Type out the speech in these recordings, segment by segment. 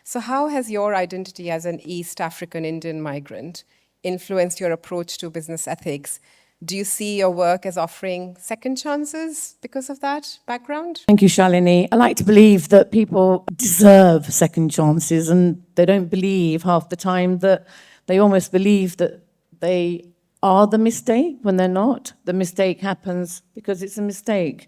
So how has your identity as an East African Indian migrant influenced your approach to business ethics? Do you see your work as offering second chances because of that background? Thank you, Shalini. I like to believe that people deserve second chances, and they don't believe half the time that they almost believe that they are the mistake when they're not. The mistake happens because it's a mistake.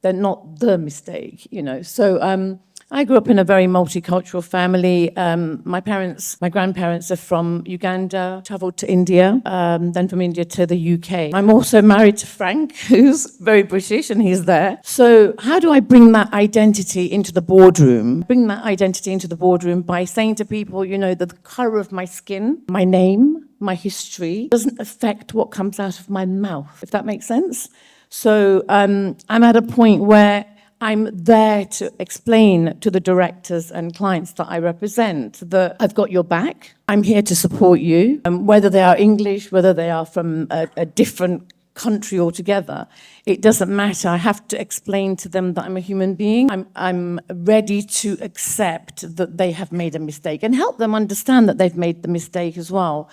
They're not the mistake, you know. So I grew up in a very multicultural family. My grandparents are from Uganda, traveled to India, then from India to the UK. I'm also married to Frank, who's very British, and he's there. So how do I bring that identity into the boardroom? Bring that identity into the boardroom by saying to people, you know, the colour of my skin, my name, my history doesn't affect what comes out of my mouth, if that makes sense. So I'm at a point where I'm there to explain to the directors and clients that I represent that I've got your back. I'm here to support you, whether they are English, whether they are from a different country altogether. It doesn't matter. I have to explain to them that I'm a human being. I'm ready to accept that they have made a mistake and help them understand that they've made the mistake as well.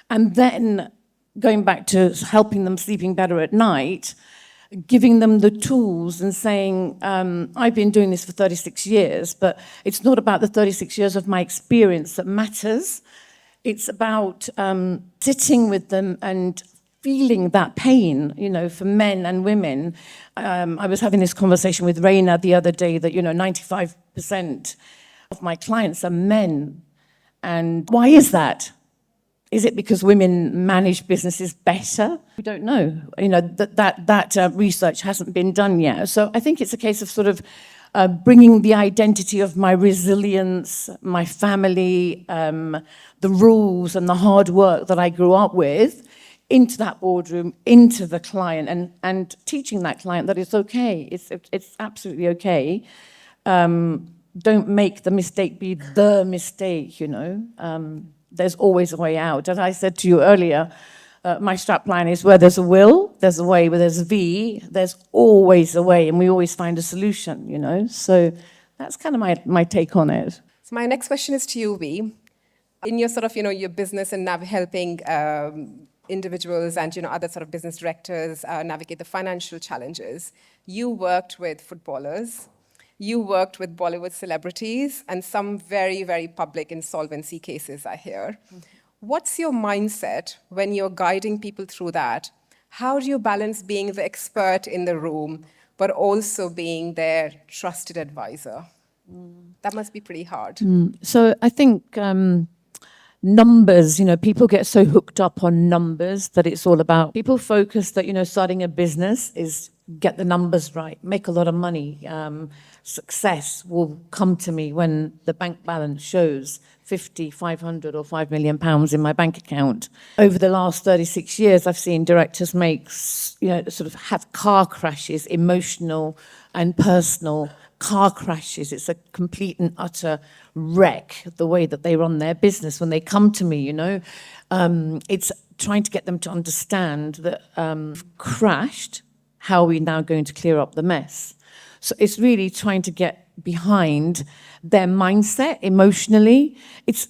And then going back to helping them sleeping better at night, giving them the tools and saying, I've been doing this for 36 years, but it's not about the 36 years of my experience that matters. It's about sitting with them and feeling that pain, you know, for men and women. I was having this conversation with Raina the other day that, you know, 95% of my clients are men. And why is that? Is it because women manage businesses better? We don't know. You know, that research hasn't been done yet. So I think it's a case of sort of bringing the identity of my resilience, my family, the rules and the hard work that I grew up with into that boardroom, into the client, and teaching that client that it's okay. It's absolutely okay. Don't make the mistake be the mistake, you know. There's always a way out. As I said to you earlier, my strapline is where there's a will, there's a way. Where there's a V, there's always a way, and we always find a solution, you know? So that's kind of my take on it. So my next question is to you, V. In your sort of, you know, your business and helping individuals and, you know, other sort of business directors navigate the financial challenges, you worked with footballers, you worked with Bollywood celebrities and some very, very public insolvency cases, I hear. What's your mindset when you're guiding people through that? How do you balance being the expert in the room, but also being their trusted advisor? That must be pretty hard. So I think numbers, you know, people get so hooked up on numbers that it's all about, people focus that, you know, starting a business is get the numbers right, make a lot of money. Success will come to me when the bank balance shows 50, 500 or 5 million pounds in my bank account. Over the last 36 years, I've seen directors make, you know, sort of have car crashes, emotional and personal car crashes. It's a complete and utter wreck, the way that they run their business when they come to me, you know. It's trying to get them to understand that crashed, how are we now going to clear up the mess? So it's really trying to get behind their mindset emotionally. It's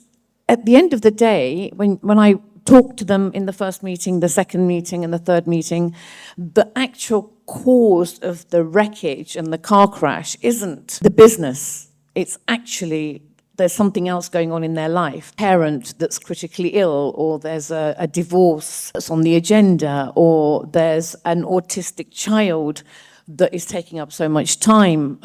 at the end of the day, when I talk to them in the first meeting, the second meeting and the third meeting, the actual cause of the wreckage and the car crash isn't the business. It's actually there's something else going on in their life. Parent that's critically ill, or there's a divorce that's on the agenda, or there's an autistic child that is taking up so much time.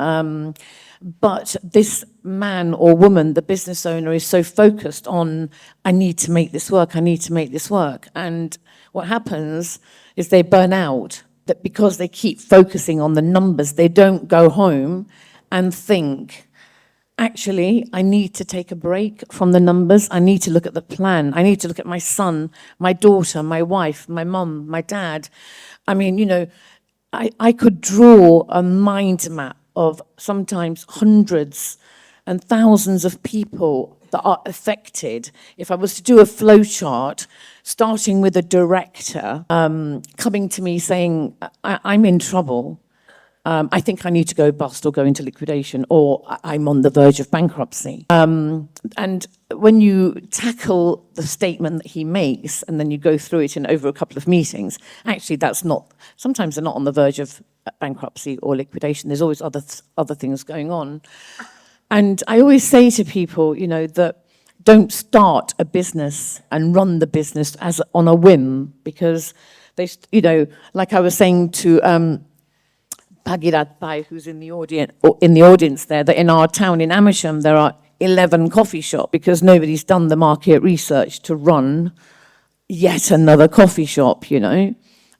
But this man or woman, the business owner, is so focused on, I need to make this work, I need to make this work. And what happens is they burn out, that because they keep focusing on the numbers, they don't go home and think, actually, I need to take a break from the numbers. I need to look at the plan. I need to look at my son, my daughter, my wife, my mum, my dad. I mean, you know, I could draw a mind map of sometimes hundreds and thousands of people that are affected. If I was to do a flow chart, starting with a director coming to me saying, I'm in trouble. I think I need to go bust or go into liquidation, or I'm on the verge of bankruptcy. And when you tackle the statement that he makes and then you go through it in over a couple of meetings, actually sometimes they're not on the verge of bankruptcy or liquidation. There's always other things going on. And I always say to people, that don't start a business and run the business as on a whim, because like I was saying to Bhagirat Bhai, who's in the audience there, that in our town in Amersham there are 11 coffee shops because nobody's done the market research to run yet another coffee shop,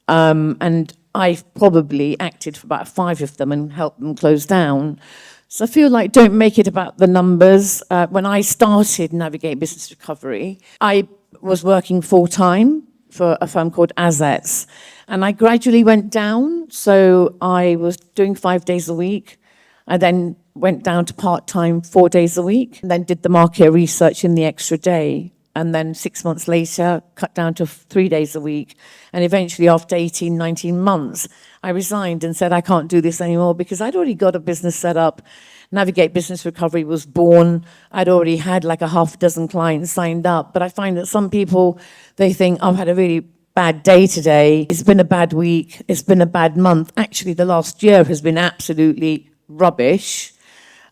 and I've probably acted for about 5 of them and helped them close down. So I feel like don't make it about the numbers. When I started Navigate Business Recovery, I was working full-time for a firm called Assets. And I gradually went down. So I was doing 5 days a week. I then went down to part-time 4 days a week, and then did the market research in the extra day. And then 6 months later, cut down to 3 days a week. And eventually, after 18, 19 months, I resigned and said, I can't do this anymore, because I'd already got a business set up. Navigate Business Recovery was born. I'd already had like a half dozen clients signed up. But I find that some people, they think, I've had a really bad day today. It's been a bad week. It's been a bad month. Actually, the last year has been absolutely rubbish.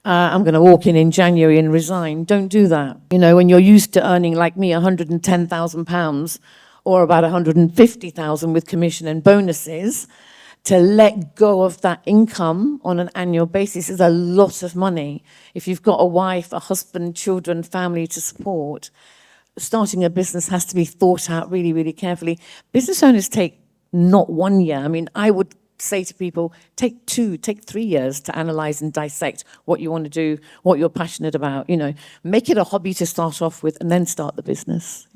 I'm going to walk in January and resign. Don't do that. When you're used to earning, like me, £110,000 or about 150,000 with commission and bonuses, to let go of that income on an annual basis is a lot of money. If you've got a wife, a husband, children, family to support, starting a business has to be thought out really, really carefully. Business owners take not 1 year. I mean, I would say to people, take 3 years to analyze and dissect what you want to do, what you're passionate about, make it a hobby to start off with, and then start the business,